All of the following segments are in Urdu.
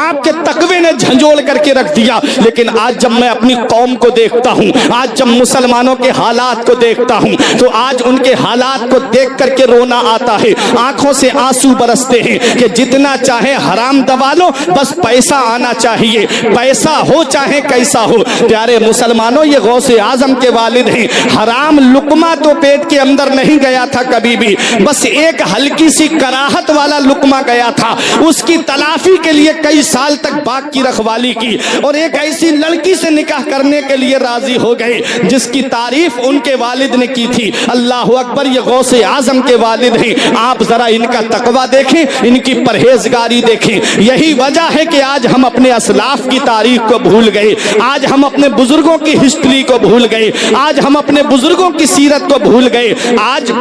آپ کے تقوی نے جھنجھوڑ کر کے رکھ دیا. لیکن آج جب میں اپنی قوم کو دیکھتا ہوں, آج جب مسلمانوں کے حالات کو دیکھتا ہوں, تو آج ان کے حالات کو دیکھ کر کے رونا آتا ہے, آنکھوں سے آنسو برستے ہیں کہ جتنا چاہے حرام دبا لو, بس پیسہ آنا چاہیے, پیسہ ہو چاہے کیسا ہو. پیارے مسلمانوں, یہ غوث اعظم کے والد ہیں. حرام لقمہ تو پیٹ کے اندر نہیں گیا تھا کبھی بھی, بس ایک ہلکی سی کراہت والا لقمہ گیا تھا. اس کی تلافی کے لیے کئی سال تک باغ کی رکھوالی کی اور ایک ایسی لڑکی سے نکاح کرنے کے لیے راضی ہو گئے جس کی تعریف ان کے والد نے کی تھی. اللہ اکبر, یہ غوث اعظم کے والد ہیں. آپ ذرا ان کا تقوی دیکھیں, ان کی پرہیزگاری دیکھیں. یہی وجہ ہے کہ آج ہم اپنے اسلاف کی تاریخ کو بھول گئے, آج ہم اپنے بزرگوں کی ہسٹری کو بھول گئے, آج ہم اپنے بزرگوں کی سیرت کو بھول گئے. آج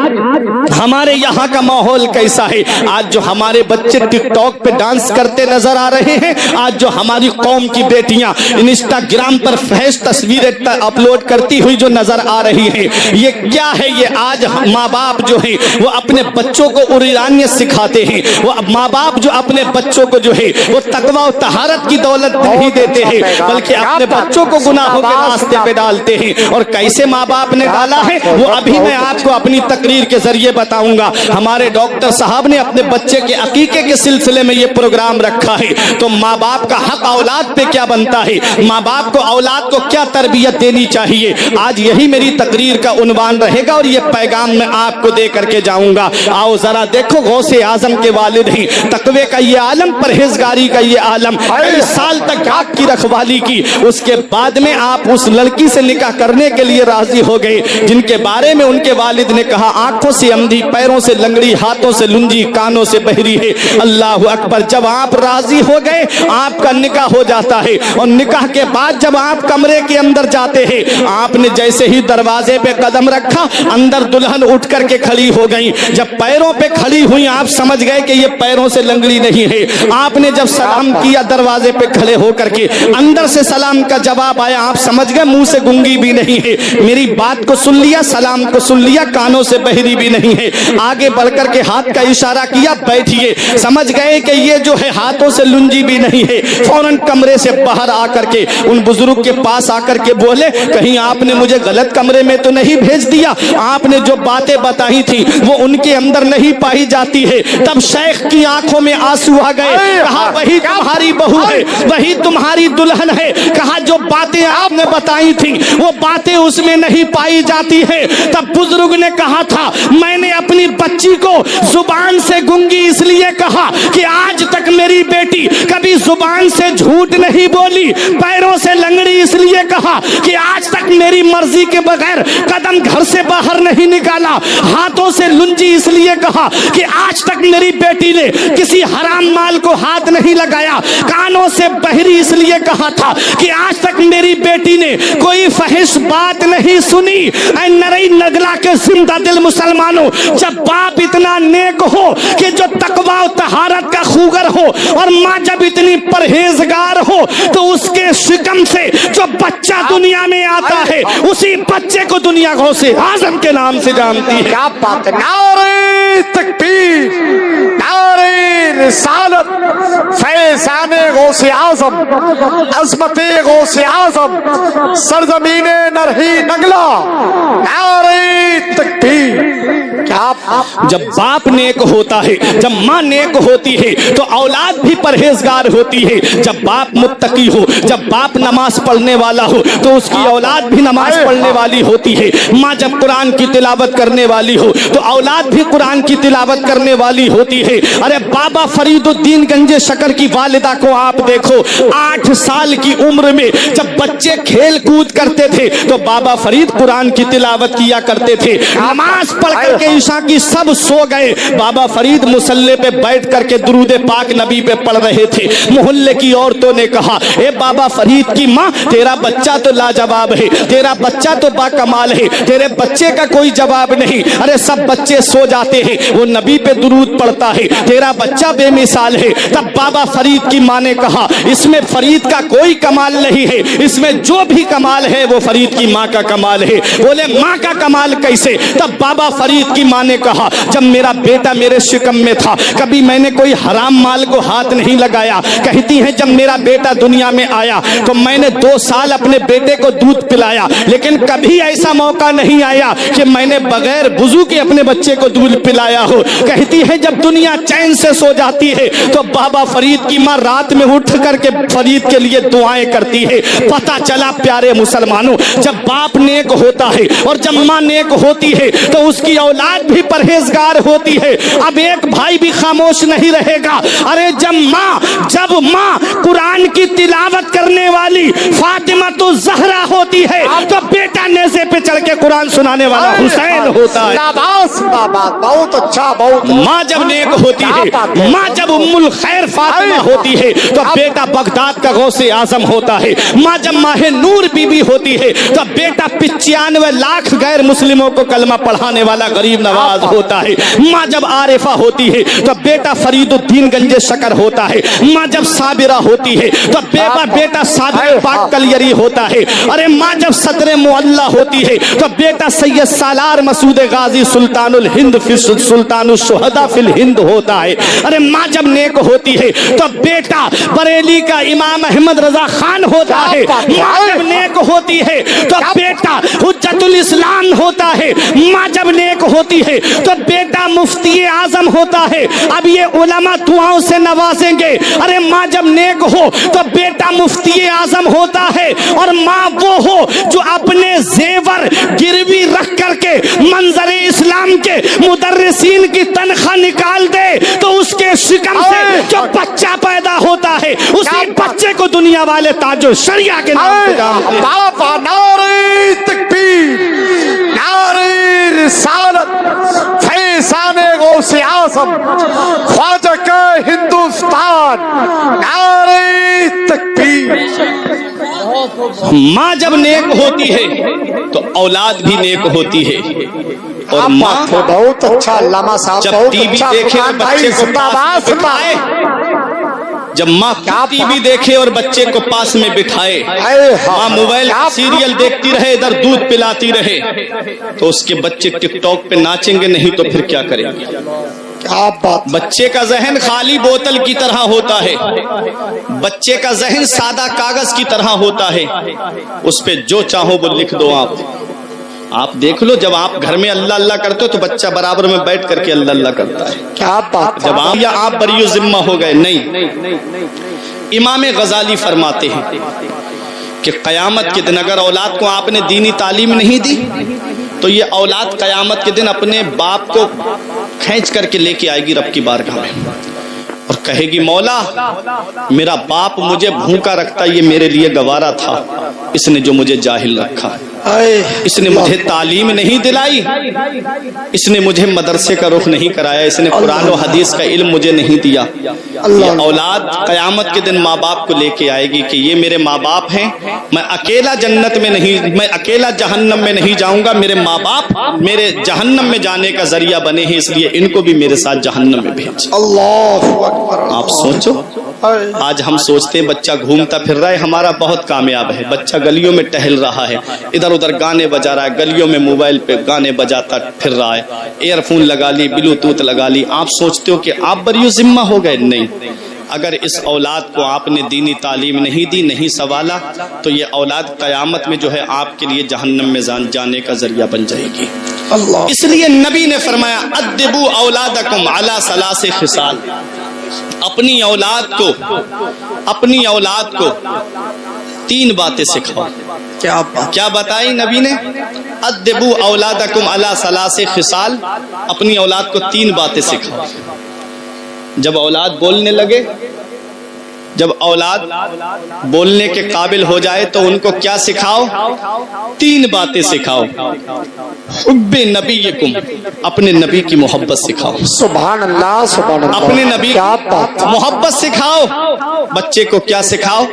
ہمارے یہاں کا ماحول کیسا ہے؟ آج جو ہمارے بچے ٹک ٹاک پہ ڈانس کرتے نظر آ رہے ہیں, آج جو ہماری قوم کی بیٹیاں انسٹاگرام پر فحش تصویریں اپلوڈ کرتی ہوئی جو نظر آ رہی ہیں, یہ کیا ہے؟ یہ آج ماں باپ جو ہیں وہ اپنے بچوں کو عریانیت سکھاتے ہیں. وہ ماں باپ جو اپنے بچوں کو جو ہے وہ تقوی و طہارت کی دولت نہیں دیتے ہیں, بلکہ اپنے بچوں کو گناہوں کے راستے پہ ڈالتے ہیں. اور کیسے ماں باپ نے ڈالا ہے وہ ابھی میں آپ کو اپنی تقریر کے ذریعے بتاؤں گا. ہمارے ڈاکٹر صاحب نے اپنے بچے کے عقیقے کے سلسلے میں یہ پروگرام رکھا ہے. تو ماں باپ کا حق اولاد پہ کیا بنتا ہے, ماں باپ کو اولاد کو کیا تربیت دینی چاہیے, آج یہی میری تقریر کا عنوان رہے گا اور یہ پیغام میں آپ کو دے کر کے جاؤں گا. آؤ ذرا دیکھو, غوث اعظم کے والد ہیں, تقوی کا یہ عالم, پرہیزگاری کا یہ عالم, کئی سال تک آپ کی رکھوالی کی. اس کے بعد میں آپ اس لڑکی سے نکاح کرنے کے لیے راضی ہو گئے جن کے بارے میں ان کے والد نے کہا آنکھوں سے اندھی, پیروں سے لنگڑی, ہاتھوں سے لنجی, کانوں سے بہری ہے. اللہ اکبر, جب آپ راضی ہو گئے آپ کا نکاح ہو جاتا ہے. اور نکاح کے بعد جب آپ کمرے کے اندر جاتے ہیں, آپ نے جیسے ہی دروازے پہ قدم رکھا اندر دلہن اٹھ کر کے کھڑی ہو گئی. جب پیروں پہ کھڑی ہوئی آپ سمجھ گئے کہ یہ پیروں سے لنگڑی نہیں ہے. آپ نے جب سلام کیا دروازے پہ کھڑے ہو کر کے, اندر سے سلام کا جواب آیا, آپ سمجھ گئے منہ سے گنگی بھی نہیں ہے, میری بات کو سن لیا, سلام کو سن لیا, کانوں سے بہری بھی نہیں ہے. آگے بڑھ کر کے ہاتھ کا اشارہ کیا, بیٹھیے. سمجھ گئے کہ یہ جو ہے ہاتھوں سے لنجی بھی نہیں ہے. فوراً کمرے سے باہر آ کر کے ان بزرگ کے پاس آ کر کے بولے, کہیں آپ نے مجھے غلط کمرے میں تو نہیں بھیج دیا, آپ نے جو باتیں بتائی تھی وہ ان کے اندر نہیں پائی جاتی ہے. تب شیخ کی آنکھوں میں آنسو آ گئے, کہا وہی تمہاری بہو ہے, وہی تمہاری دلہن ہے. کہا جو باتیں آپ نے بتائی تھی وہ باتیں اس میں نہیں پائی جاتی ہے. تب بزرگ نے کہا تھا میں نے اپنی بچی کو زبان سے گنگی اس لیے کہا کہ آج تک میری بیٹی کبھی زبان سے جھوٹ نہیں بولی, پیروں سے لنگڑی اس لیے کہا کہ آج تک میری مرضی کے بغیر قدم گھر سے باہر نہیں نکالا, ہاتھوں سے لنجی اس لیے کہا کہ آج تک میری بیٹی نے کسی حرام مال کو ہاتھ نہیں لگایا, کانوں سے بہری اس لیے کہا تھا کہ آج تک میری بیٹی نے کوئی فحش بات نہیں سنی. اے نرئی نگلا کے زندہ دل مسلمانوں, جب باپ اتنا نیک ہو کہ جو تقوی و طہارت کا خوگر ہو اور ماں جب اتنی پرہیزگار ہو, تو اس کے شکم سے جو بچہ دنیا میں آتا ہے اسی بچے کو دنیا غوث اعظم کے نام سے جانتی ہے. کیا بات ہے, نعرہ تکبیر, نعرہ رسالت, فیضان غوث اعظم, عظمت غوث اعظم, سرزمین نرہی نگلا, نعرہ تکبیر. جب باپ نیک ہوتا ہے, جب ماں نیک ہوتی ہے تو اولاد بھی پرہیزگار ہوتی ہے. جب باپ متقی ہو, جب باپ نماز پڑھنے والا ہو تو اس کی اولاد بھی نماز پڑھنے والی ہوتی ہے. ماں جب قرآن کی تلاوت کرنے والی ہو تو اولاد بھی قرآن کی تلاوت کرنے والی ہوتی ہے. ارے بابا فرید الدین گنجے شکر کی والدہ کو آپ دیکھو, 8 سال کی عمر میں جب بچے کھیل کود کرتے تھے تو بابا فرید قرآن کی تلاوت کیا کرتے تھے. نماز پڑھ کر کے عشاء کی سب سو گئے, بابا فرید مصلی پہ بیٹھ کر کے درود پاک نبی پہ پڑھ رہے تھے. محلے کی عورتوں نے کہا اے بابا فرید کی ماں, تیرا بچہ تو لاجواب ہے, تیرا بچہ تو با کمال ہے, تیرے بچے کا کوئی جواب نہیں. ارے سب بچے سو جاتے ہیں, وہ نبی پہ درود پڑھتا ہے, تیرا بچہ بے مثال ہے. تب بابا فرید کی ماں نے کہا اس میں فرید کا کوئی کمال نہیں ہے, اس میں جو بھی کمال ہے وہ فرید کی ماں کا کمال ہے. بولے ماں کا کمال کیسے؟ تب بابا فرید کی ماں نے کہا جب میرا بیٹا میرے شکم میں تھا کبھی میں نے کوئی حرام مال کو ہاتھ نہیں لگایا. کہتی ہیں جب میرا بیٹا دنیا میں آیا تو میں نے 2 سال اپنے بیٹے کو دودھ پلایا, لیکن کبھی ایسا موقع نہیں آیا کہ میں نے بغیر وضو کے اپنے بچے کو دودھ پلایا ہو. کہتی ہے جب دنیا چین سے سو جاتی ہے تو بابا فرید کی ماں رات میں اٹھ کر کے فرید کے لیے دعائیں کرتی ہے. پتہ چلا پیارے مسلمانوں, جب باپ نیک ہوتا ہے اور جب ماں نیک ہوتی ہے تو اس کی اولاد بھی پرہیزگار ہوتی ہے. اب ایک بھائی بھی خاموش نہیں رہے گا. ارے جب ماں قرآن کی تلاوت کرنے والی فاطمہ تو زہرا ہوتی ہے تو بیٹا نیزے پہ چڑھ کے قرآن سنانے والا حسین ہوتا ہے. بہت اچھا, بہت. ماں جب نیک ہوتی ہے, ماں جب ام الخیر فاطمہ ہوتی ہے تو بیٹا بغداد کا غوث اعظم ہوتا ہے. ماں جب ماہ نور بی بی ہوتی ہے تو بیٹا 95 لاکھ غیر مسلموں کو کلمہ پڑھانے والا غریب نواز ہوتا ہے. ماں جب عارفہ ہوتی ہے تو بیٹا فرید الدین گنج شکر ہوتا ہے. ماں جب صابرہ ہوتی ہے تو بیٹا صادق پاک کلیری ہوتا ہے. ارے ماں جب صدر معلہ ہوتی ہے تو بیٹا سید سالار مسعود غازی سلطان الہند سلطان الشہداء فی الہند ہوتا ہے. ارے ماں جب نیک ہوتی ہے تو بیٹا بریلی کا امام احمد رضا خان ہوتا ہے. ماں جب نیک ہوتی ہے تو بیٹا حجت الاسلام ہوتا ہے. ماں جب نیک ہوتی ہے تو بیٹا مفتی اعظم ہوتا ہے. اب یہ علماء دعاؤں سے نوازیں گے. ارے ماں جب نیک ہو تو بیٹا مفتی اعظم ہوتا ہے, اور ماں وہ ہو جو اپنے زیور گروی رکھ کر کے منظر اسلام کے مدرسین کی تنخواہ نکال دے تو اس کے شکم سے جو بچہ پیدا ہوتا ہے اسی بچے کو دنیا والے تاج الشریعہ کے نام سے جانتے ہیں. بابا نعرہ تکبیر, نعرہ رسالت, فیضان غوث اعظم, خواجہ کا ہندوستان, نعرہ تکبیر. ماں جب نیک ہوتی ہے تو اولاد بھی نیک ہوتی ہے. اور ماں بہت اچھا علامہ صاحب, جب بہت ٹی وی اچھا. دیکھے اور بچے کو پاس میں بٹھائے, جب ماں ٹی وی دیکھے اور بچے کو پاس میں بٹھائے, ماں موبائل سیریل دیکھتی رہے ادھر دودھ پلاتی رہے, تو اس کے بچے ٹک ٹاک پہ ناچیں گے نہیں تو پھر کیا کریں گے؟ بچے کا ذہن خالی بوتل کی طرح ہوتا ہے. بچے کا ذہن سادہ کاغذ کی طرح ہوتا ہے, اس پہ جو چاہو وہ لکھ دو. آپ دیکھ لو, جب آپ گھر میں اللہ اللہ کرتے ہو تو بچہ برابر میں بیٹھ کر کے اللہ اللہ کرتا ہے. کیا بات, جب آپ بری ذمہ ہو گئے. نہیں, امام غزالی فرماتے ہیں کہ قیامت کے دن اگر اولاد کو آپ نے دینی تعلیم نہیں دی تو یہ اولاد قیامت کے دن اپنے باپ کو کھینچ کر کے لے کے آئے گی رب کی بارگاہ میں اور کہے گی مولا میرا باپ مجھے بھوکا رکھتا یہ میرے لیے گوارا تھا, اس نے جو مجھے جاہل رکھا, اس نے مجھے تعلیم نہیں دلائی, اس نے مجھے مدرسے کا رخ نہیں کرایا, اس نے قرآن و حدیث کا علم مجھے نہیں دیا. یہ اولاد قیامت کے دن ماں باپ کو لے کے آئے گی کہ یہ میرے ماں باپ ہیں, میں اکیلا جنت میں نہیں, میں اکیلا جہنم میں نہیں جاؤں گا, میرے ماں باپ میرے جہنم میں جانے کا ذریعہ بنے ہیں, اس لیے ان کو بھی میرے ساتھ جہنم میں بھیج. آپ سوچو, آج ہم سوچتے ہیں بچہ گھومتا پھر رہا ہے ہمارا بہت کامیاب ہے, بچہ گلیوں میں ٹہل رہا ہے, ادھر ادھر گانے بجا رہا ہے, گلیوں میں موبائل پہ گانے بجاتا پھر رہا ہے, ایئر فون لگا لی, بلوٹوتھ لگا لی. آپ سوچتے ہو کہ آپ بری ذمہ ہو گئے. نہیں, اگر اس اولاد کو آپ نے دینی تعلیم نہیں دی, نہیں سنبھالا, تو یہ اولاد قیامت میں جو ہے آپ کے لیے جہنم میں جانے کا ذریعہ بن جائے گی. اس لیے نبی نے فرمایا ادبوا اولادکم علی ثلاث خصال, اپنی اولاد کو 3 باتیں سکھاؤ. کیا بتائی نبی نے؟ ادبوا اولادکم علی ثلاث خصال, اپنی اولاد کو 3 باتیں سکھاؤ. جب اولاد بولنے لگے, جب اولاد بولنے کے قابل ہو جائے تو ان کو کیا سکھاؤ؟ 3 باتیں سکھاؤ. حب نبیکم, اپنے نبی کی محبت سکھاؤ. سبحان اللہ, سبحان اللہ. اپنے نبی کی محبت سکھاؤ. بچے کو کیا سکھاؤ؟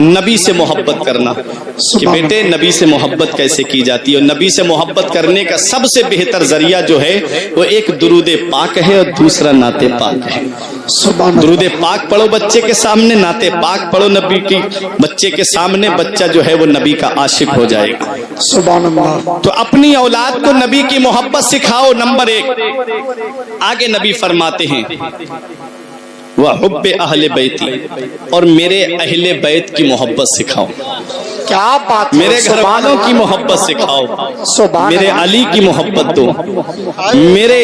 نبی سے محبت کرنا, کہ بیٹے نبی سے محبت کیسے کی جاتی ہے. اور نبی سے محبت کرنے کا سب سے بہتر ذریعہ جو ہے وہ ایک درود پاک ہے اور دوسرا نعت پاک ہے. سبحان درود اللہ پاک پڑھو بچے کے سامنے، نعت پاک پڑھو نبی کی بچے کے سامنے، بچہ جو ہے وہ نبی کا عاشق ہو جائے گا۔ سبحان اللہ تو اپنی اولاد کو نبی کی محبت سکھاؤ، نمبر 1۔ آگے نبی فرماتے ہیں وَحُبِّ أَهْلِ بَيْتِ، اور میرے اہل بیت کی محبت سکھاؤ، کیا بات ہے، میرے گھر سبحان والوں کی اللہ محبت سکھاؤ، سبحان میرے اللہ علی کی محبت دو، میرے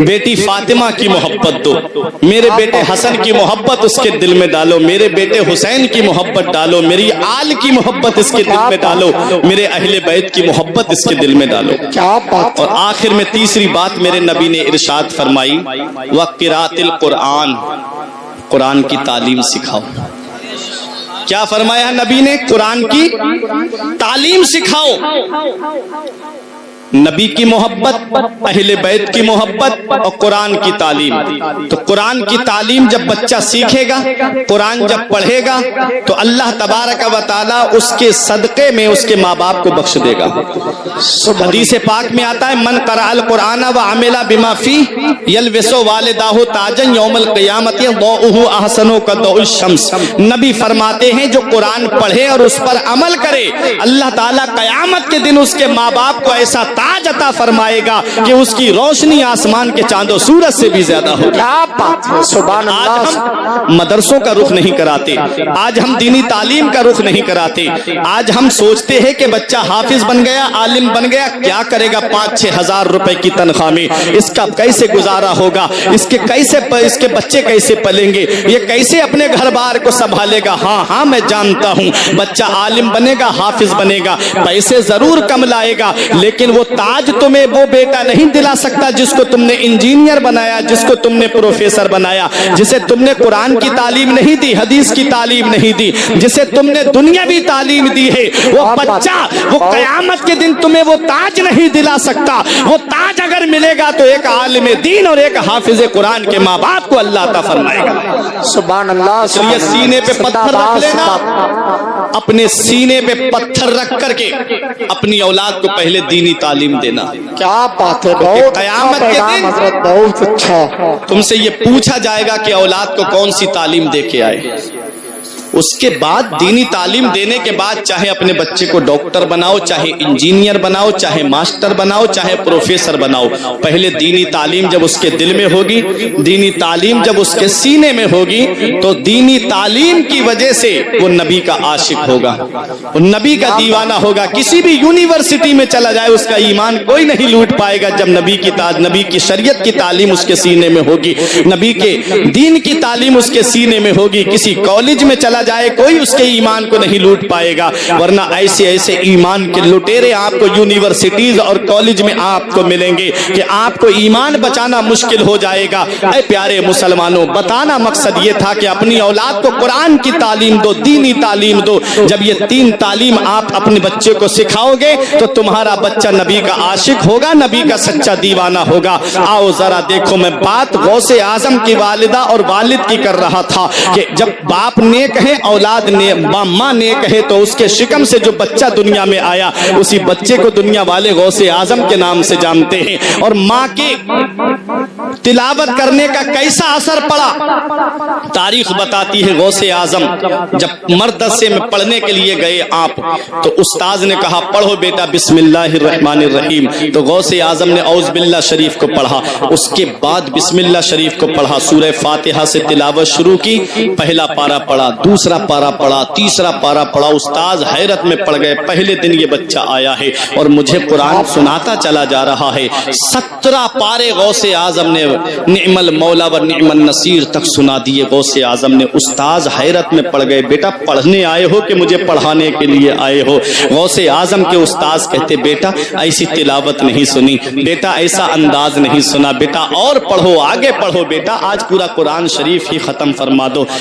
بیٹی فاطمہ کی محبت دو، میرے بیٹے حسن کی محبت اس کے دل میں ڈالو، میرے بیٹے حسین کی محبت ڈالو، میری آل کی محبت اس کے دل میں ڈالو، میرے اہل بیت کی محبت اس کے دل میں ڈالو۔ کیا بات اور آخر میں تیسری بات میرے نبی نے ارشاد فرمائی وَقِرَاتِ الْقُرْآنِ، قرآن کی تعلیم سکھاؤ۔ کیا فرمایا نبی نے؟ قرآن کی تعلیم سکھاؤ۔ نبی کی محبت، اہل بیت کی محبت اور قرآن کی تعلیم۔ تو قرآن کی تعلیم جب بچہ سیکھے گا، قرآن جب پڑھے گا، تو اللہ تبارک و تعالی اس کے صدقے میں اس کے ماں باپ کو بخش دے گا۔ حدیث پاک میں آتا ہے من قرأ القرآن وعمل بما فیہ یلبس والداہ تاجا یوم القیامت ضوءہ احسن کضوء الشمس۔ نبی فرماتے ہیں جو قرآن پڑھے اور اس پر عمل کرے، اللہ تعالیٰ قیامت کے دن اس کے ماں باپ کو ایسا تاج عطا فرمائے گا کہ اس کی روشنی آسمان کے چاند و سورج سے بھی زیادہ ہوگی۔ کیا بات ہے، سبحان آج اللہ ہم مدرسوں کا رخ نہیں کراتے، آج ہم دینی تعلیم کا رخ نہیں کراتے، آج ہم سوچتے ہیں کہ بچہ حافظ بن گیا، عالم بن گیا، کیا کرے گا 5-6 ہزار روپے کی تنخواہ میں، اس کا کیسے گزارا ہوگا، اس کے بچے کیسے پلیں گے، یہ کیسے اپنے گھر بار کو سنبھالے گا۔ ہاں میں جانتا ہوں بچہ عالم بنے گا، حافظ بنے گا، پیسے ضرور کم لائے گا، لیکن وہ تاج تمہیں وہ بیٹا نہیں دلا سکتا جس کو تم نے انجینئر بنایا، جس کو تم نے پروفیسر بنایا، جسے تم نے قرآن کی تعلیم نہیں دی، حدیث کی تعلیم نہیں دی، جسے تم نے دنیاوی تعلیم دی ہے۔ وہ بچہ وہ قیامت کے دن تمہیں وہ تاج نہیں دلا سکتا۔ وہ تاج اگر ملے گا تو ایک عالم دین اور ایک حافظ قرآن کے ماں باپ کو اللہ عطا فرمائے گا۔ سبحان اللہ یہ سینے پہ پتھر رکھ لینا، اپنے سینے پہ پتھر رکھ کر کے اپنی اولاد کو پہلے دینی تعلیم دینا۔ کیا بات ہے، بہت قیامت کے پیغام دن حضرت، بہت اچھا۔ تم سے یہ پوچھا جائے گا کہ اولاد کو کون سی تعلیم دے کے آئے، اس کے بعد دینی تعلیم دینے کے بعد چاہے اپنے بچے کو ڈاکٹر بناؤ، چاہے انجینئر بناؤ، چاہے ماسٹر بناؤ، چاہے پروفیسر بناؤ، پہلے دینی تعلیم جب اس کے دل میں ہوگی، دینی تعلیم جب اس کے سینے میں ہوگی، تو دینی تعلیم کی وجہ سے وہ نبی کا عاشق ہوگا، وہ نبی کا دیوانہ ہوگا۔ کسی بھی یونیورسٹی میں چلا جائے اس کا ایمان کوئی نہیں لوٹ پائے گا جب نبی کی شریعت کی تعلیم اس کے سینے میں ہوگی، نبی کے دین کی تعلیم اس کے سینے میں ہوگی۔ کسی کالج میں چلا جائے کوئی اس کے ایمان کو نہیں لوٹ پائے گا، ورنہ ایسے ایمان کے لٹیرے آپ کو یونیورسٹیز اور کالج میں آپ کو ملیں گے کہ آپ کو ایمان بچانا مشکل ہو جائے گا۔ اے پیارے مسلمانوں، بتانا مقصد یہ تھا کہ اپنی اولاد کو قرآن کی تعلیم دو، دینی تعلیم دو۔ جب یہ 3 تعلیم آپ اپنے بچے کو سکھاؤ گے تو تمہارا بچہ نبی کا عاشق ہوگا، نبی کا سچا دیوانہ ہوگا۔ آؤ ذرا دیکھو، میں بات غوث اعظم کی والدہ اور والد کی کر رہا تھا کہ جب باپ نیک ہے، اولاد نے ماں نے کہے، تو اس کے شکم سے جو بچہ دنیا میں آیا اسی بچے کو دنیا والے غوث اعظم کے نام سے جانتے ہیں۔ اور ماں کی تلاوت کرنے کا کیسا اثر پڑا، تاریخ بتاتی ہے۔ غوث اعظم جب مدرسے میں پڑھنے کے لیے گئے آپ، تو استاذ نے کہا پڑھو بیٹا بسم اللہ الرحمن الرحیم، تو غوث اعظم نے اعوذ باللہ شریف کو پڑھا، اس کے بعد بسم اللہ شریف کو پڑھا، سورہ فاتحہ سے تلاوت شروع کی، پہلا پارہ پڑھا، دوسرا پارہ پڑھا، تیسرا پارہ پڑھا۔ استاذ حیرت میں پڑ گئے، پہلے دن یہ بچہ آیا ہے اور مجھے قرآن سناتا چلا جا رہا ہے۔ 17 پارے غوث اعظم نے نعم المولا و نعم النصیر تک سنا دیے غوث اعظم نے۔ استاذ حیرت میں پڑ گئے، بیٹا پڑھنے آئے ہو کہ مجھے پڑھانے کے لیے آئے ہو؟ غوث اعظم کے استاذ کہتے بیٹا ایسی تلاوت نہیں سنی، بیٹا ایسا انداز نہیں سنا، بیٹا اور پڑھو، آگے پڑھو بیٹا، آج پورا قرآن شریف ہی ختم فرما دو۔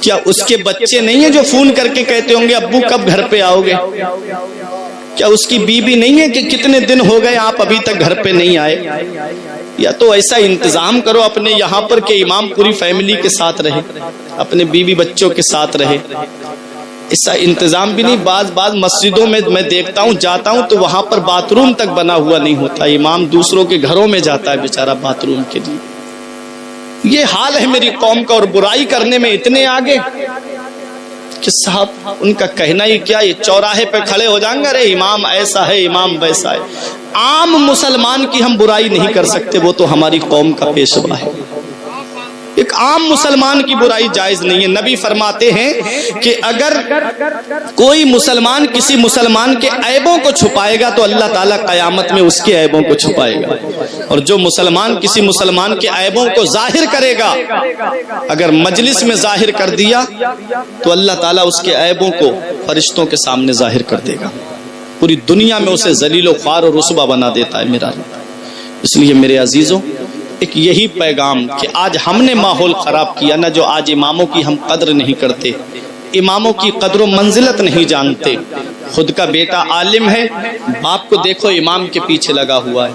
کیا اس کے بچے نہیں ہیں جو فون کر کے کہتے ہوں گے ابو کب گھر پہ آؤ گے؟ کیا اس کی بیوی نہیں ہے کہ کتنے دن ہو گئے آپ ابھی تک گھر پہ نہیں آئے؟ یا تو ایسا انتظام کرو اپنے یہاں پر کہ امام پوری فیملی کے ساتھ رہے، اپنے بیوی بچوں کے ساتھ رہے۔ ایسا انتظام بھی نہیں، بعض مسجدوں میں میں دیکھتا ہوں، جاتا ہوں تو وہاں پر باتھ روم تک بنا ہوا نہیں ہوتا، امام دوسروں کے گھروں میں جاتا ہے بیچارہ باتھ روم کے لیے۔ یہ حال ہے میری قوم کا، اور برائی کرنے میں اتنے آگے کہ صاحب ان کا کہنا ہی کیا، یہ چوراہے پہ کھڑے ہو جائیں گے ارے امام ایسا ہے امام ویسا ہے۔ عام مسلمان کی ہم برائی نہیں کر سکتے، وہ تو ہماری قوم کا پیشوا ہے۔ ایک عام مسلمان کی برائی جائز نہیں ہے۔ نبی فرماتے ہیں کہ اگر کوئی مسلمان کسی مسلمان کے عیبوں کو چھپائے گا تو اللہ تعالیٰ قیامت میں اس کے عیبوں کو چھپائے گا، اور جو مسلمان کسی مسلمان کے عیبوں کو ظاہر کرے گا، اگر مجلس میں ظاہر کر دیا تو اللہ تعالیٰ اس کے عیبوں کو فرشتوں کے سامنے ظاہر کر دے گا، پوری دنیا میں اسے ذلیل و خوار اور رسوا بنا دیتا ہے میرا۔ اس لیے میرے عزیزوں، ایک یہی پیغام کہ آج ہم نے ماحول خراب کیا نا، جو آج اماموں کی ہم قدر نہیں کرتے، اماموں کی قدر و منزلت نہیں جانتے۔ خود کا بیٹا عالم ہے، باپ کو دیکھو امام کے پیچھے لگا ہوا ہے،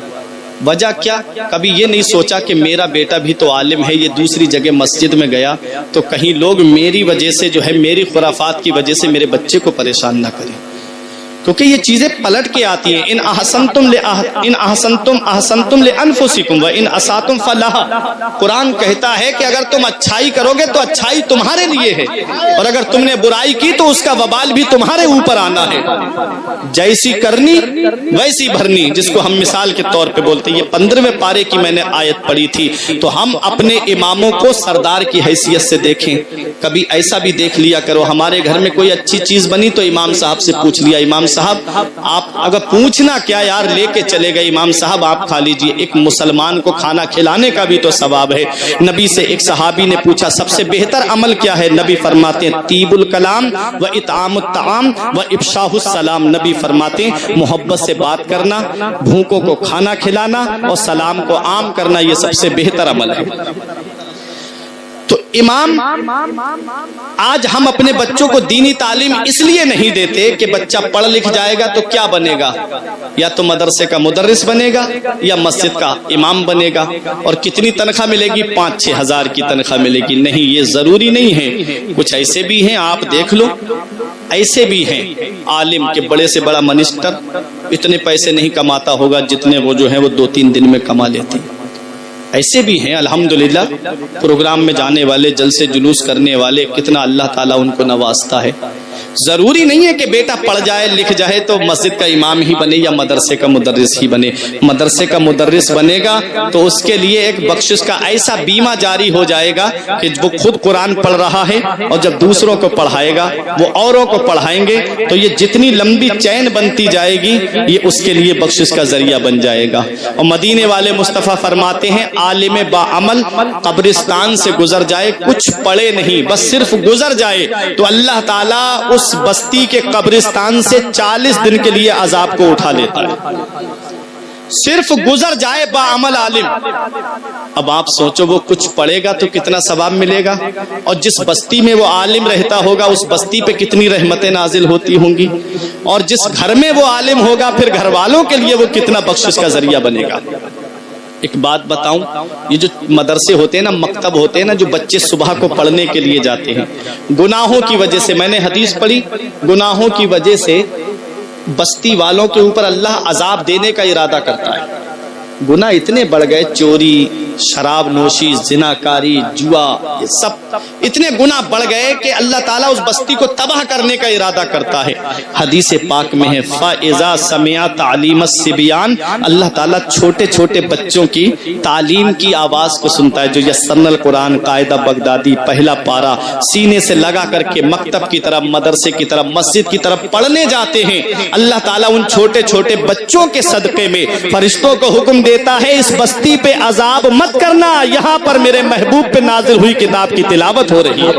وجہ کیا؟ کبھی یہ نہیں سوچا کہ میرا بیٹا بھی تو عالم ہے، یہ دوسری جگہ مسجد میں گیا تو کہیں لوگ میری وجہ سے جو ہے میری خرافات کی وجہ سے میرے بچے کو پریشان نہ کریں، کیونکہ یہ چیزیں پلٹ کے آتی ہیں۔ ان احسنتم لانفسکم وان اساتم فلھا۔ قرآن کہتا ہے کہ اگر تم اچھائی کرو گے تو اچھائی تمہارے لیے ہے، اور اگر تم نے برائی کی تو اس کا وبال بھی تمہارے اوپر آنا ہے۔ جیسی کرنی ویسی بھرنی، جس کو ہم مثال کے طور پہ بولتے ہیں۔ یہ 15ویں پارے کی میں نے آیت پڑھی تھی۔ تو ہم اپنے اماموں کو سردار کی حیثیت سے دیکھیں۔ کبھی ایسا بھی دیکھ لیا کرو، ہمارے گھر میں کوئی اچھی چیز بنی تو امام صاحب سے پوچھ لیا، امام صاحب آپ اگر پوچھنا کیا یار لے کے چلے گئے، امام صاحب آپ کھا لیجئے۔ ایک مسلمان کو کھانا کھلانے کا بھی تو ثواب ہے۔ نبی سے ایک صحابی نے پوچھا سب سے بہتر عمل کیا ہے؟ نبی فرماتے ہیں طیب الکلام و اطعام الطعام و افشاء السلام۔ نبی فرماتے ہیں محبت سے بات کرنا، بھوکوں کو کھانا کھلانا اور سلام کو عام کرنا، یہ سب سے بہتر عمل ہے۔ تو امام، آج ہم اپنے بچوں کو دینی تعلیم اس لیے نہیں دیتے کہ بچہ پڑھ لکھ جائے گا تو کیا بنے گا، یا تو مدرسے کا مدرس بنے گا یا مسجد کا امام بنے گا، اور کتنی تنخواہ ملے گی؟ 5-6 ہزار کی تنخواہ ملے گی۔ نہیں، یہ ضروری نہیں ہے۔ کچھ ایسے بھی ہیں، آپ دیکھ لو، ایسے بھی ہیں عالم کے بڑے سے بڑا منسٹر اتنے پیسے نہیں کماتا ہوگا جتنے وہ جو ہے وہ 2-3 دن میں کما لیتے ہیں۔ ایسے بھی ہیں الحمدللہ، پروگرام میں جانے والے، جلسے جلوس کرنے والے، کتنا اللہ تعالیٰ ان کو نوازتا ہے۔ ضروری نہیں ہے کہ بیٹا پڑھ جائے لکھ جائے تو مسجد کا امام ہی بنے یا مدرسے کا مدرس ہی بنے۔ مدرسے کا مدرس بنے گا تو اس کے لیے ایک بخشش کا ایسا بیمہ جاری ہو جائے گا کہ وہ خود قرآن پڑھ رہا ہے، اور جب دوسروں کو پڑھائے گا وہ اوروں کو پڑھائیں گے، تو یہ جتنی لمبی چین بنتی جائے گی یہ اس کے لیے بخشش کا ذریعہ بن جائے گا۔ اور مدینے والے مصطفیٰ فرماتے ہیں عالم باعمل قبرستان سے گزر جائے، کچھ پڑھے نہیں، بس صرف گزر جائے، تو اللہ تعالیٰ اس بستی کے قبرستان سے 40 دن کے لیے عذاب کو اٹھا لیتا ہے۔ صرف گزر جائے باعمل عالم۔ اب آپ سوچو وہ کچھ پڑھے گا تو کتنا ثواب ملے گا، اور جس بستی میں وہ عالم رہتا ہوگا اس بستی پہ کتنی رحمتیں نازل ہوتی ہوں گی، اور جس گھر میں وہ عالم ہوگا پھر گھر والوں کے لیے وہ کتنا بخشش کا ذریعہ بنے گا۔ ایک بات بتاؤں، یہ جو مدرسے ہوتے ہیں نا، مکتب ہوتے ہیں نا، جو بچے صبح کو پڑھنے کے لیے جاتے ہیں، گناہوں کی وجہ سے، میں نے حدیث پڑھی، گناہوں کی وجہ سے بستی والوں کے اوپر اللہ عذاب دینے کا ارادہ کرتا ہے۔ گناہ اتنے بڑھ گئے، چوری، شراب نوشی، زناکاری، جوا، یہ سب اتنے گناہ بڑھ گئے کہ اللہ تعالیٰ اس بستی کو تباہ کرنے کا ارادہ کرتا ہے۔ حدیث پاک میں ہے فَإِذَا سَمِعَ تَعْلِيمَ الصِّبْيَانِ، اللہ تعالیٰ چھوٹے چھوٹے بچوں کی تعلیم کی آواز کو سنتا ہے، جو یسرنا القرآن قاعدہ بغدادی پہلا پارہ سینے سے لگا کر کے مکتب کی طرف، مدرسے کی طرف، مسجد کی طرف پڑھنے جاتے ہیں۔ اللہ تعالیٰ ان چھوٹے چھوٹے بچوں کے صدقے میں فرشتوں کو حکم دیتا ہے اس بستی پہ عذاب مت کرنا, یہاں پر میرے محبوب پہ نازل ہوئی کتاب کی تلاوت ہو رہی ہے.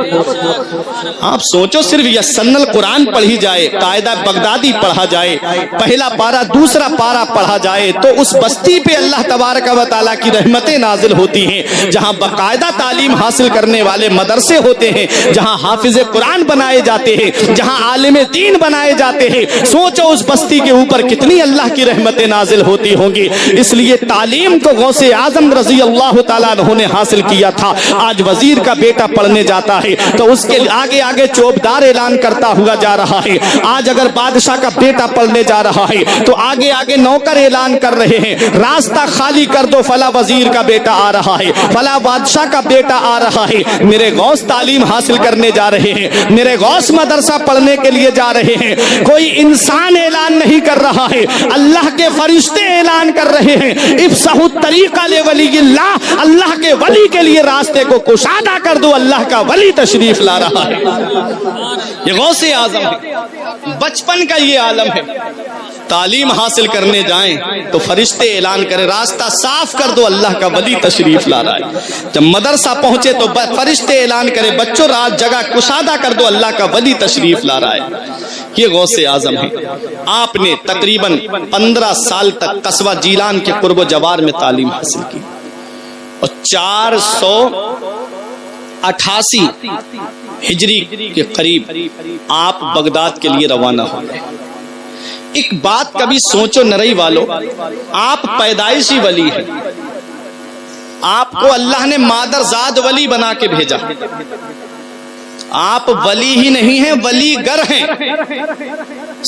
آپ سوچو صرف یسن القرآن پڑھی جائے, قاعدہ بغدادی پڑھا جائے, پہلا پارا دوسرا پارا پڑھا جائے تو اس بستی پہ اللہ تبارک و تعالیٰ کی رحمتیں نازل ہوتی ہیں, جہاں باقاعدہ تعلیم حاصل کرنے والے مدرسے ہوتے ہیں, جہاں حافظ قرآن بنائے جاتے ہیں, جہاں عالم دین بنائے جاتے ہیں. سوچو اس بستی کے اوپر کتنی اللہ کی رحمتیں نازل ہوتی ہوں گی. اس لیے تعلیم کو غوث اعظم رضی اللہ تعالیٰ عنہ نے حاصل کیا تھا. آج وزیر کا بیٹا پڑھنے جاتا ہے تو اس کے آگے آگے چوبدار اعلان کرتا ہوا جا رہا ہے. آج اگر بادشاہ کا بیٹا پڑھنے جا رہا ہے تو آگے آگے نوکر اعلان کر رہے ہیں, راستہ خالی کر دو, فلاں وزیر کا بیٹا آ رہا ہے, فلاں بادشاہ کا بیٹا آ رہا ہے. میرے غوث تعلیم حاصل کرنے جا رہے ہیں, میرے غوث مدرسہ پڑھنے کے لیے جا رہے ہیں. کوئی انسان اعلان نہیں کر رہا ہے, اللہ کے فرشتے اعلان کر رہے ہیں. افسحوا الطریق لولی اللہ, اللہ کے ولی کے لیے راستے کو کشادہ کر دو, اللہ کا ولی تشریف لا رہا ہے. یہ غوث اعظم ہے, بچپن کا یہ عالم ہے. تعلیم حاصل کرنے جائیں تو فرشتے اعلان کرے راستہ صاف کر دو, اللہ کا ولی تشریف لا رہا ہے. جب مدرسہ پہنچے تو فرشتے اعلان کرے بچوں رات جگہ کشادہ کر دو, اللہ کا ولی تشریف لا رہا ہے. یہ غوث اعظم ہے. آپ نے تقریباً 15 سال تک قصبہ جیلان کے قرب و جوار میں تعلیم حاصل کی اور 488 ہجری کے قریب آپ بغداد کے لیے روانہ ہو گئے. ایک بات کبھی سوچو نرئی والو, آپ پیدائشی ولی ہیں, آپ کو اللہ نے مادر زاد ولی بنا کے بھیجا. آپ ولی ہی نہیں ہیں, ولی گر ہیں.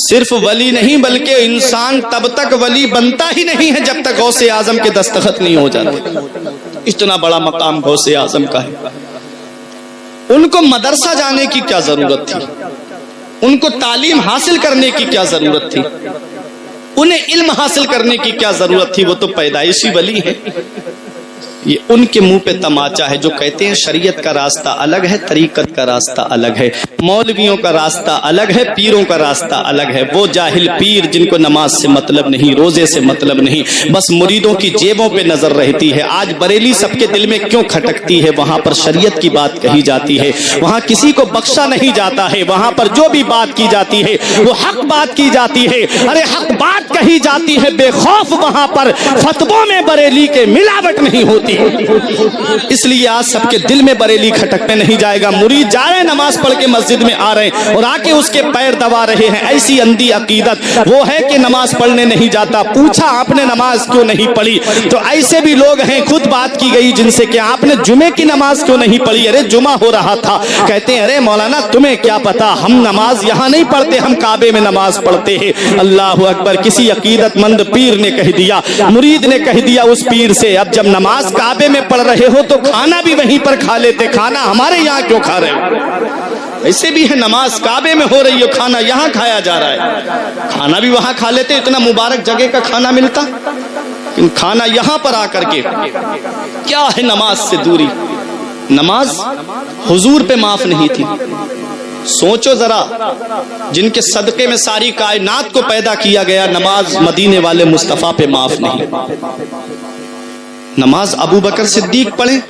صرف ولی نہیں بلکہ انسان تب تک ولی بنتا ہی نہیں ہے جب تک غوث اعظم کے دستخط نہیں ہو جاتے. اتنا بڑا مقام غوث اعظم کا ہے. ان کو مدرسہ جانے کی کیا ضرورت تھی, ان کو تعلیم حاصل کرنے کی کیا ضرورت تھی, انہیں علم حاصل کرنے کی کیا ضرورت تھی, وہ تو پیدائشی ولی ہیں. یہ ان کے منہ پہ تماچا ہے جو کہتے ہیں شریعت کا راستہ الگ ہے, طریقت کا راستہ الگ ہے, مولویوں کا راستہ الگ ہے, پیروں کا راستہ الگ ہے. وہ جاہل پیر جن کو نماز سے مطلب نہیں, روزے سے مطلب نہیں, بس مریدوں کی جیبوں پہ نظر رہتی ہے. آج بریلی سب کے دل میں کیوں کھٹکتی ہے, وہاں پر شریعت کی بات کہی جاتی ہے, وہاں کسی کو بخشا نہیں جاتا ہے, وہاں پر جو بھی بات کی جاتی ہے وہ حق بات کی جاتی ہے. ارے حق بات کہی جاتی ہے بے خوف, وہاں پر فتووں میں بریلی کے ملاوٹ نہیں ہوتی. اس لیے آج سب کے دل میں بریلی کھٹکنے نہیں جائے گا. مرید جا رہے ہیں نماز پڑھ کے مسجد میں آ رہے ہیں اور آ کے اس کے پیر دبا رہے ہیں. ایسی اندھی عقیدت وہ ہے کہ نماز پڑھنے نہیں جاتا. پوچھا آپ نے نماز کیوں نہیں پڑھی تو ایسے بھی لوگ ہیں, خود بات کی گئی جن سے کہ آپ نے جمعے کی نماز کیوں نہیں پڑھی. ارے جمعہ ہو رہا تھا. کہتے ہیں ارے مولانا تمہیں کیا پتا, ہم نماز یہاں نہیں پڑھتے, ہم کعبے میں نماز پڑھتے ہیں. اللہ اکبر. کسی عقیدت مند پیر نے کہہ دیا, مرید نے کہہ دیا اس پیر سے, اب جب نماز کعبے میں پڑھ رہے ہو تو کھانا بھی وہیں پر کھا لیتے, کھانا ہمارے یہاں کیوں کھا رہے ہو. ایسے بھی ہے, نماز کعبے میں ہو رہی ہو, کھانا یہاں کھایا جا رہا ہے, کھانا بھی وہاں کھا لیتے. اتنا مبارک جگہ کا کھانا ملتا, کھانا یہاں پر آ کر کے. کیا ہے نماز سے دوری. نماز حضور پہ معاف نہیں تھی. سوچو ذرا, جن کے صدقے میں ساری کائنات کو پیدا کیا گیا, نماز مدینے والے مصطفیٰ پہ معاف نہیں. نماز ابو بکر صدیق پڑھیں,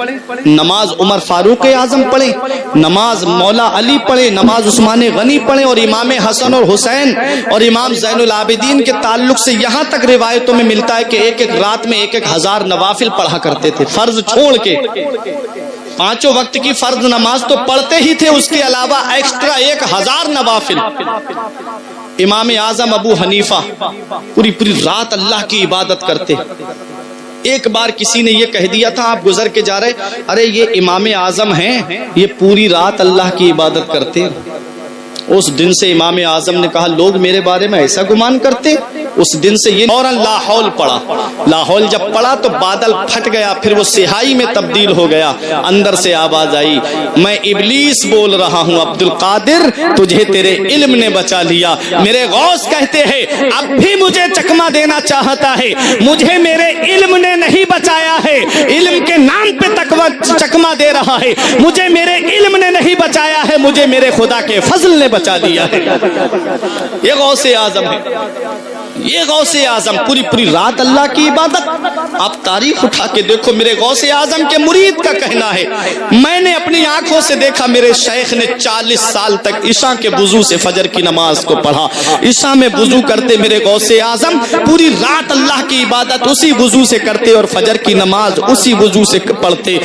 نماز عمر فاروق اعظم پڑھیں, نماز مولا علی پڑھیں, نماز عثمان غنی پڑھیں, اور امام حسن اور حسین اور امام زین العابدین کے تعلق سے یہاں تک روایتوں میں ملتا ہے کہ ایک ایک رات میں 1,000 نوافل پڑھا کرتے تھے, فرض چھوڑ کے. 5 وقت کی فرض نماز تو پڑھتے ہی تھے, اس کے علاوہ ایکسٹرا 1,000 نوافل. امام اعظم ابو حنیفہ پوری رات اللہ کی عبادت کرتے. ایک بار کسی نے یہ کہہ دیا تھا, آپ گزر کے جا رہے, ارے یہ امام اعظم ہیں, یہ پوری رات اللہ کی عبادت کرتے. اس دن سے امام اعظم نے کہا لوگ میرے بارے میں ایسا گمان کرتے. اس دن سے یہ فوراً لاہول پڑا. لاہول جب پڑا تو بادل پھٹ گیا, پھر وہ سیاہی میں تبدیل ہو گیا. اندر سے آواز آئی, میں ابلیس بول رہا ہوں عبد القادر, تجھے تیرے علم نے بچا لیا. میرے غوث کہتے ہیں اب بھی مجھے چکما دینا چاہتا ہے, مجھے میرے علم نے نہیں بچایا ہے, علم کے نام پہ چکما دے رہا ہے. مجھے میرے علم نے نہیں بچایا ہے, مجھے میرے خدا کے فضل نے بچا دیا ہے. یہ غوث اعظم ہے. یہ غوث اعظم پوری پوری رات اللہ کی عبادت. آپ تاریخ اٹھا کے دیکھو, میرے غوث اعظم کے مرید کا کہنا ہے میں نے اپنی آنکھوں سے دیکھا میرے شیخ نے 40 سال تک عشاء کے وضو سے فجر کی نماز کو پڑھا. عشاء میں وضو کرتے میرے غوث اعظم پوری رات اللہ کی عبادت اسی وضو سے کرتے اور فجر کی نماز اسی وضو سے پڑھتے.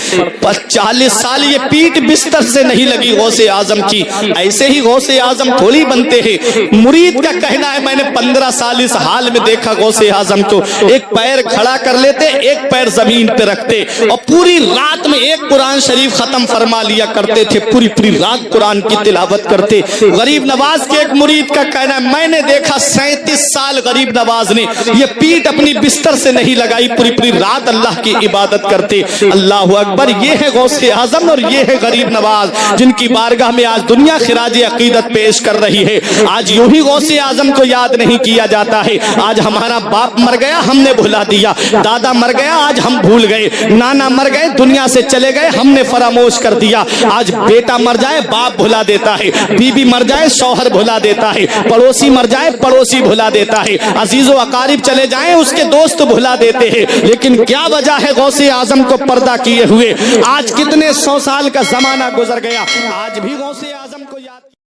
40 سال یہ پیٹ بستر سے نہیں لگی غوث اعظم کی. ایسے ہی غوث اعظم تھوڑی بنتے ہیں. مرید کا کہنا ہے میں نے 15 سال اس حال میں دیکھا غوث اعظم کو, ایک پیر کھڑا کر لیتے ایک پیر زمین پہ رکھتے اور پوری رات میں ایک قرآن شریف ختم فرما لیا کرتے تھے. پوری پوری رات قرآن کی تلاوت کرتے. غریب نواز کے ایک مرید کا کہنا ہے میں نے دیکھا 37 سال غریب نواز نے یہ پیٹ اپنی بستر سے نہیں لگائی, پوری پوری رات اللہ کی عبادت کرتے. اللہ اکبر, یہ ہے غوث اعظم اور یہ ہے غریب نواز جن کی بارگاہ میں آج دنیا خراج عقیدت پیش کر رہی ہے. آج یوں ہی غوث اعظم کو یاد نہیں کیا جاتا ہے. آج ہمارا باپ مر گیا ہم نے بھلا دیا, دادا مر گیا آج ہم بھول گئے, نانا مر گئے دنیا سے چلے گئے ہم نے فراموش کر دیا. آج بیٹا مر جائے باپ بھلا دیتا ہے, بیوی مر جائے شوہر بھلا دیتا ہے, پڑوسی مر جائے پڑوسی بھلا دیتا ہے, عزیز و اقارب چلے جائیں اس کے دوست بھلا دیتے ہیں. لیکن کیا وجہ ہے غوث اعظم کو پردہ کیے ہوئے؟ آج کتنے 100 سال کا زمانہ گزر گیا, آج بھی غوث اعظم کو